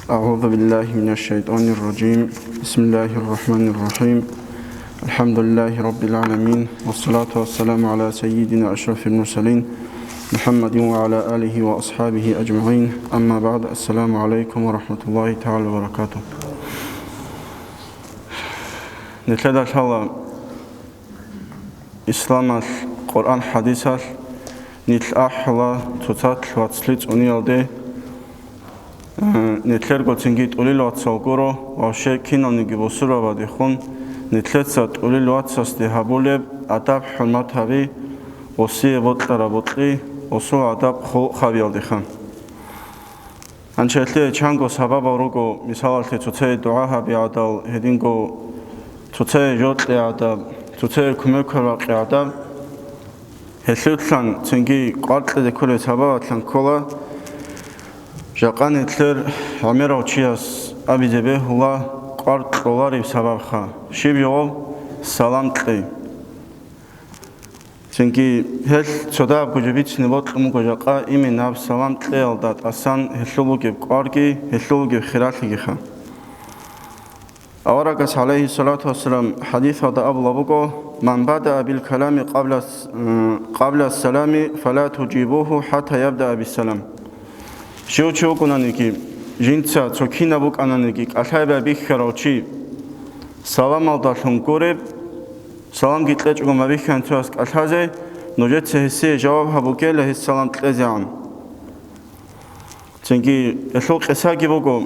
أعوذ بالله من الشيطان الرجيم. بسم الله الرحمن الرحيم. الحمد لله رب العالمين، والصلاة والسلام على سيدنا أشرف المرسلين محمد وعلى آله وأصحابه أجمعين. أما بعد، السلام عليكم ورحمة الله تعالى وبركاته. نتلدى الله إسلام القرآن حديث نتل أحلا تتاتل واتسلت أنيالدي نتلر قلتنجي تقولي واتساقورو وشي كينو نجي بسورة باديخون نتلتسا تقولي واتساستي هابوليب أداب حرمات هاوي وسي بطلر بطلي وسو أداب خاويال ديخان أنشأتلي چانگو سبب روگو مثالتي تتاي دعاها بيعدال هدينگو تتاي جوت لعداب تتاي كمكر وقعداب هسلوتلان تنجي قارتل دكولي سبباتلان كولا جاقان اتلر عميرو چياس أبي زبه الله قارت رولاري بسبب خا شيب يوم سلام تلي تنجي هل صداب كجبيت نبات أمو جاقا إمي ناب سلام تلي الدات أسان هسلو جب قاركي هسلو جب خيراتي خا أورقس عليه الصلاة والسلام حديث هذا أبو لبوكو من بدأ بالكلام قبل السلام فلا تجيبوه حتى يبدأ بالسلام شو كنانيكي جنسا تكينا بوك أنانيكي أشايبا بيخراوشي سلام الدارهم قرب سلام جتلج وما بيخان تواسك أشازي نوجد سهسي جواب هبوكي له السلام تلزيان تنكي أشوك إساقي بوكو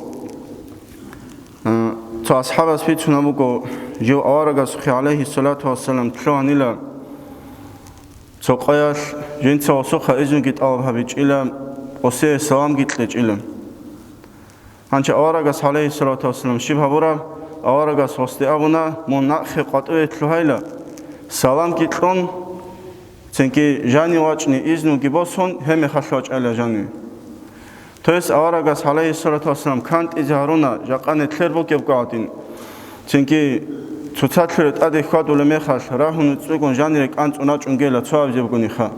تو أصحاب أسفيتنا بوكو جو أورغا سخي عليه الصلاة والسلام تلوان إلا تو قياش جنسا وسوخا إذن جت ألبها بيج إلا وسي سلام جتلج إلا هنچ أورغا عليه الصلاة والسلام شبه برا أورغا وستي أبونا من نأخي قطوة تلوهايلا سلام جتلون تنكي جاني واجني إذنو جبوسون هم خشواج ألا جاني تويس أورغا عليه الصلاة والسلام كانت إزهارونا جاقان تلربو كيبقاتين تنكي تتاتلت أدي خواد ولميخاش راهو نتسوكون جانيرك أنت وناج أنجيلا تواب جيبقوني خا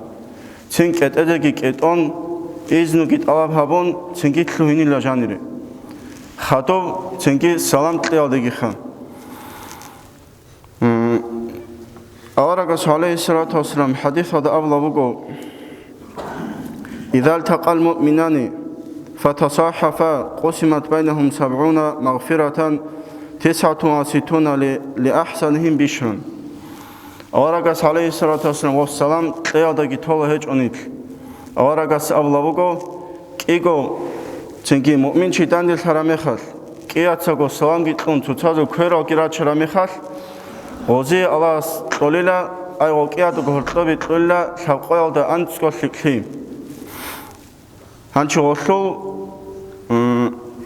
تنكت أدقي كيتون إذنو كيت ألاب هابون تنكي تلوهيني لا جانيري خاطب تنكي سلام تليال دقي خا أورغا عليه الصلاة والسلام حديث هذا أبلا بقو إذا التقى المؤمنان فتصاحفا قسمت بينهم 70 مغفرة 69 لأحسنهم بشرا أورغاس عليه الصلاة والسلام والسلام قيادة طول هج أنيت أورغاس أبلغو كيغو تنكي مؤمن شيطان دل حرامخال كياتساغو سلام جتون تتازو كيرو كيرات حرامخال وزي الله طوليلا أيغو كياتو غرطبي طوليلا شاقويل دا أنتسكو سكلي هانچو وصو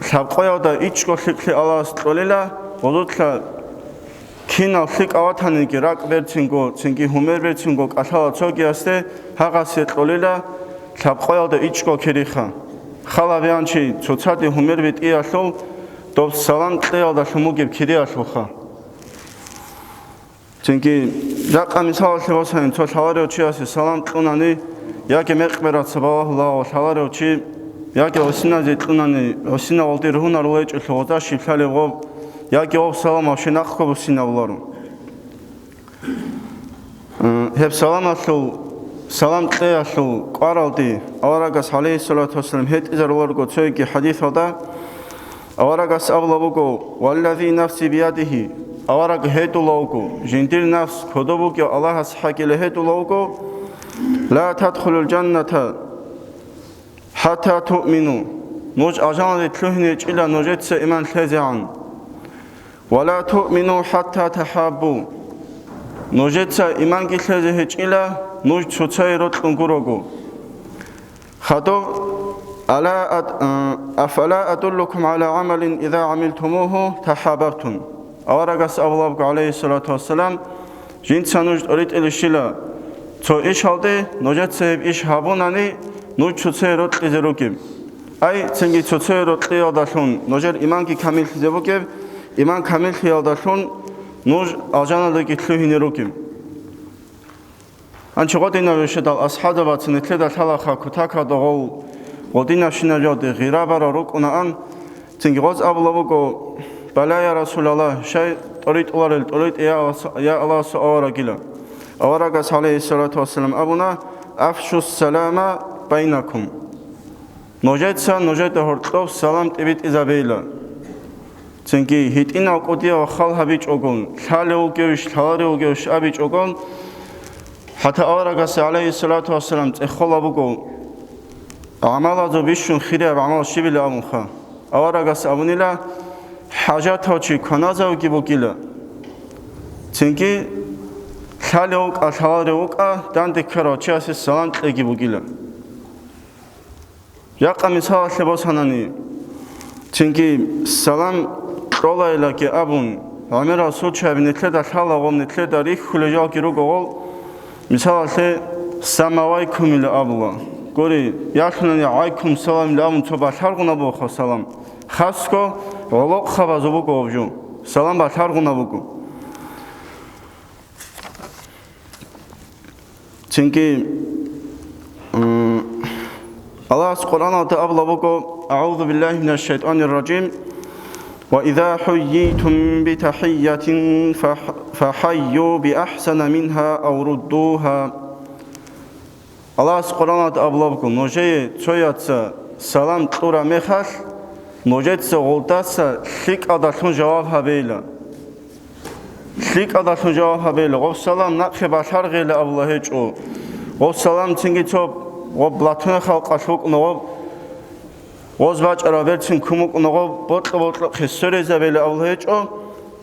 شاقويل دا إيچكو سكلي الله طوليلا وضوطلا كينا سك أواتانيكي راك برتينغو تنكي همير برتينغو أشالا توغي أستي هاقاسي طوليلا شاقويل دا إيچكو كيريخا خالا بيانشي توتاتي همير بيت إياشو دوب سلام تليال دا شموغيب كيرياشو خا تنكي جاقا مثال سيواسين تو شالاريو چياسي سلام تلوناني ياكي مقبرات سبالله الله وشالاريو چي ياكي وسينا زيتلوناني وسينا والدي رهونا رويج الوضع شفالي غوب ياكي وب سلام وشناخكو بسينا ولارو هب سلام أسلو سلام تلي أسلو قارالدي أورغاس عليه الصلاة والسلام هيت إذا روارغو تسويكي حديث هذا أورغاس أبلغو والذي نفسي بيده أورغ هيتو لوكو جندير نفس كدوبوكي الله سحاكي لهيتو لوكو لا تدخل الجنة حتى تؤمنوا نوج أجان لتلوهنج إلا نوجتس إيمان تلزعان ولا تؤمنوا حتى تحابوا نوجتس إيمان تلزهج إلا نوج تسيرت انقرغو خطو أفلا أدلكم على عمل إذا عملتموه تحاببتم أورغاس أبلغ عليه الصلاة والسلام جنسا نوج أريد إلشيلا تو إيش هالدي نوجت سيب إيش هابوناني نوج تسيرت إزروكيب أي تنجي تسيرت إياداشون نوجر إيمانكي كامل تزبوكيب إيمان كامل إياداشون نوج أجانا لكي تلوهينيروكيب أنشي غدنا بشدال أصحاب باتنتلدا تلاخا كتاكا دغول غدنا شنجاد غيرابا روكونا أن تنجي غز أبلغو بلا يا رسول الله شيء طريق يا الله سؤال قيلا أورقس عليه الصلاة والسلام أبونا أفشوا السلام بينكم نوجد هرطوف سلام تبيت إزابيلا تنجي هيتين أقوديا وخال هبيج أقون ثالي وجوش أبيج أقون حتى أورقس عليه الصلاة والسلام تخول أبوكو عمل ذو بيشون خيري بعمل شبيل أبوخا أورقس أبونيلا حاجات هاتشي كنازا وجيبوكيلا تنجي ثالي دان دكرا تشاسي السلام تجيبوكيلا يقع مثال لباس هناني تنجي السلام رولا إلاكي أبون عمرا سوچا بنتلدا ثالا غم نتلدا ريخ خلجا كيرو غول مثال سماويكم إلى أبولا قولي يخلني عايكم سلام لأمون توبا ثارغنا بوخا سلام خاصكو غلوق خبازو بوكو وبجو سلام بثارغنا بوكو تنجي الله سبحانه وتعالى أعوذ بالله من الشيطان الرجيم وإذا حييتم بتحية فحيوا بأحسن منها أو ردوها الله سبحانه وتعالى نوجي تشوياتsa سلام تورا مخال نوجي تسغولتاسا ليك أدالون جواب هبيلا ليك أدالون جواب هبيلا غو سلام نقخي باشار غيلا الله هجو غو سلام تنجي توب غو بلاتون خلق أشوك نوب غوز باج أرابيرتين كموك نوب بطل خسوري زبيلا الله هجو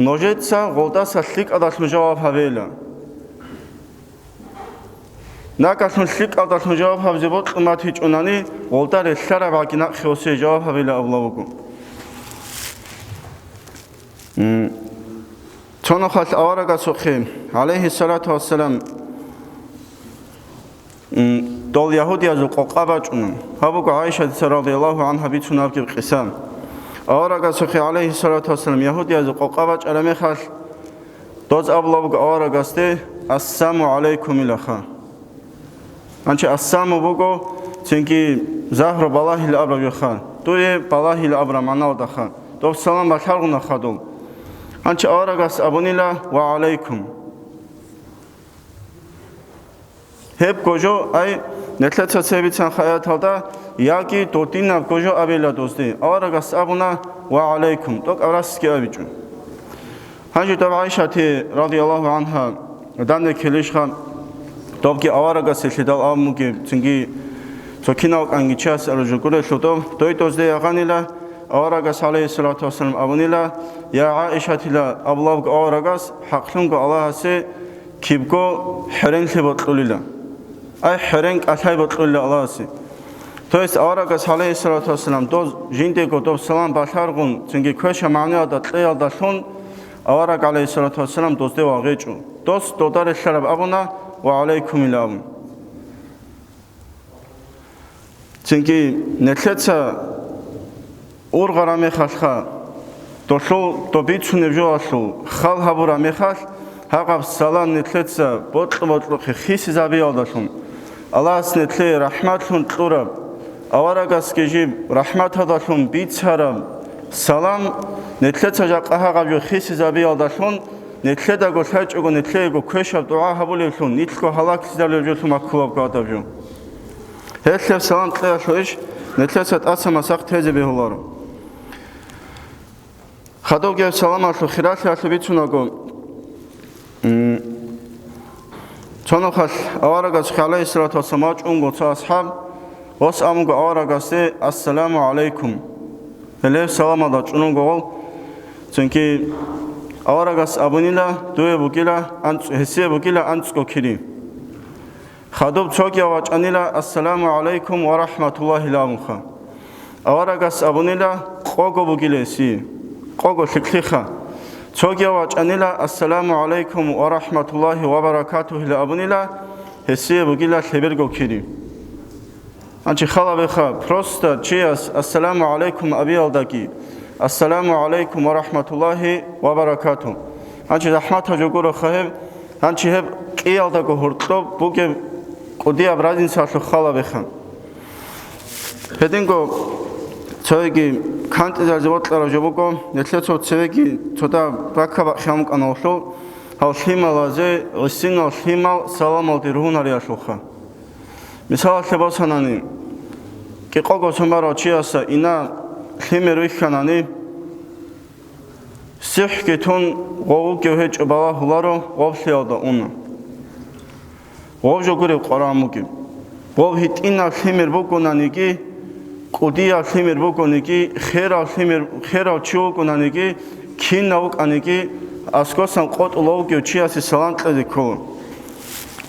نوجي تسغولتاسا ليك أدالون جواب هبيلا ناكاسون ليك أدالون جواب هبزي بطل ما تيجوناني غولتار السارة باقي نقخي وسي جواب هبيلا الله هجو تونخال أورغا سوخي عليه الصلاة والسلام دول يهودي أزو قوقابا جنون هابوك عائشة رضي الله عنها بيتنا بكي بقسام أورغا سوخي عليه الصلاة والسلام يهودي أزو قوقابا جلمي خال دوز أبلغ أورغا ستي السلام عليكم إلخا أنشي السلام بوغو تنكي زهر بالله الأبرا يخان دوي بالله الأبرا مناو دخان دو سلام بخارغنا خادول أنت أورغاس أبونيلا وعليكم هب كوجو أي نتلت سبيتان خيات هذا ياكي توتينا كوجو أبيلا دوستي أورغاس أبونا وعليكم توك أراسكي أبيجون هنجي تبع عائشة رضي الله عنها دان كليشخا توكي أورغاس الشدال أموكي تنجي توكيناوك أنجي تشاس أرجوكولي شوتو توي دوستي أغانيلا أورغاس عليه الصلاة والسلام أبونيلا يا عائشة لا أبلغ أورغاس حقلنك الله سي كيبكو حرين لبطلولا أي حرين أتاي بطلولا الله سي تويس أورغاس عليه الصلاة والسلام دوز جينديكو دوز سلام بشارغون تنجي كوشا معنى داتليا داتون أورغ عليه الصلاة والسلام دوز دي واغيجو دوز دودار الشرب أبونا وعليكم الأبون تنجي نتلتسا أورغرا مخالخا دوشو دوبيتشو نبجواشو خال هابورا مخال هاقب سلام نتلتسا بطل خيسي زابي آداشون الله سنتلي رحمتون تلورب أورغاس كجيب رحمت هاداشون بيتسارب سلام نتلتسا جاقا هاقب جو خيسي زابي آداشون نتلتا گو ساچوگو نتلتا گو كوشاب دعا هابوليشون نتلكو حلاك سيزابيوجوتو مكواب قادابجو هتلف سلام تلاشوش نتلتسا تأسا مساق تيزي بيهولارو خدوب گفت سلام علیکم خیرات علیکم بیتونگو چون خال آورگاس خاله اسرات و سماج اونگو تا اصحاب واس امگو آورگاسته السلام علیکم هلیف سلام داد اونگو چونکی آورگاس ابونیلا دوی بگیلا انت حسی بگیلا انت کو کری خدوب چوکی آواج انیلا السلام علیکم و رحمت الله لامخا آورگاس ابونیلا قوگو بگیلسی قوغو شكليخا توجي واجانيلا السلام عليكم ورحمة الله وبركاته لأبونيلا هسي بقيلا سبرغو كيري أنتي خلا بخا بروستا تشياس السلام عليكم أبي الدكي السلام عليكم ورحمة الله وبركاته أنتي رحمة جوجورو خايب أنتي هب كي الدكو هرتو بوكي قدي أبرادين ساتو خلا بخا هدينغو 저에게 칸트잘 잡았다라 저보고 내려서 저에게 저다 바카바 향까나올로 하우스히말아제 어싱어 히말 살아mal디루나리아쇼카 미사와 세바사나니 깨꺼고 소마로 지어서 이나 힘을 위하나니 시흐게톤 고우교회 쭈바와 훌라로 옵시어다 오나 옵조그리 qoramugi 옵히트 이나 힘을 보고 나니기 قدیا خمیر بکنیگی خیرا چیو کنانیگی کی نوک آنیگی اسکوسان قط لوگیو چیاسی سلام تلی کو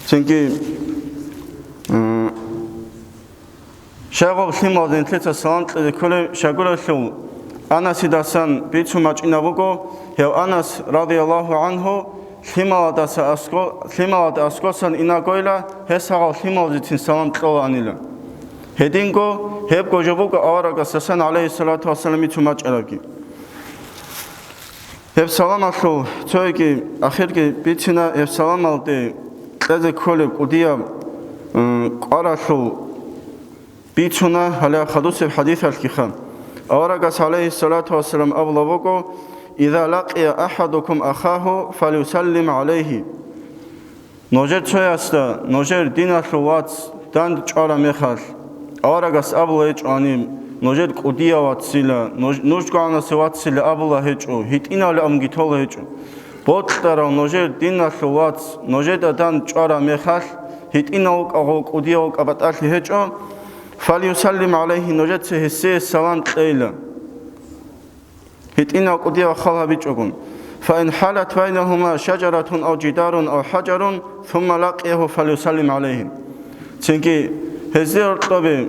چنگی شاگو خیمال دنتلیت سلام تلی کل شاگولا شو آناسی دستان بیچو ماچ اینابوگو هیو آناس رضی الله عنه خیمال اسکوسان اینا گویلا هساگو خیمال دیتین سلام تلو آنیلا هدینگو هب گوجبوگو آوارگا سسن علیه الصلاة والسلامی تو ماچ علاقی هب سلام آخو تویگی آخرگی بیتینا هب سلام آلده تازه کلی قدیا قاراشو بیتونا حالا خدوس حدیث الکی خم آوارگا علیه الصلاة والسلام أبلغوگو إذا لقي أحدكم أخاه فليسلم عليه نوجر توی است نوجر دین آخوات دند چارا میخواد آرگاس ابله هیچ آنیم نوجد قدیا واتسیله نوجگانه سواتسیله ابله هیچ او هیت اینال امگیتول هیچ بود درا نوجد دین نشوات نوجد دان چارا میخش هیت اینال آقا قدیا و کبتاش هیچ او فلیسلم علیه نوجد سه حسی سلام تیله هیت اینال قدیا و خالها بیچ اون فإن حالت بينهما شجرة أو جدار أو حجر ثم لقيه فليسلم عليه چنگی هزار طبع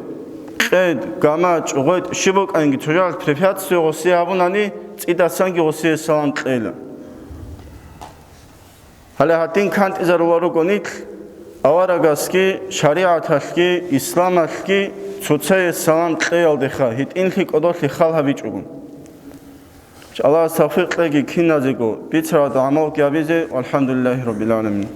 قد گاماچ وقت شبك أنجي تجار ترفياتسي غسي أبوناني إذا سانجي غسي سلام تيلا هلا هاتين كانت إذا روارو كونيك أوارغاسكي شريعة هاشكي إسلام هاشكي تشوتسي سلام تيل دخا هيت إنخي قدر لخالها بيجون الله توفيق لك كنا زيكو بيترا دعمو كيابيزي والحمد لله رب العالمين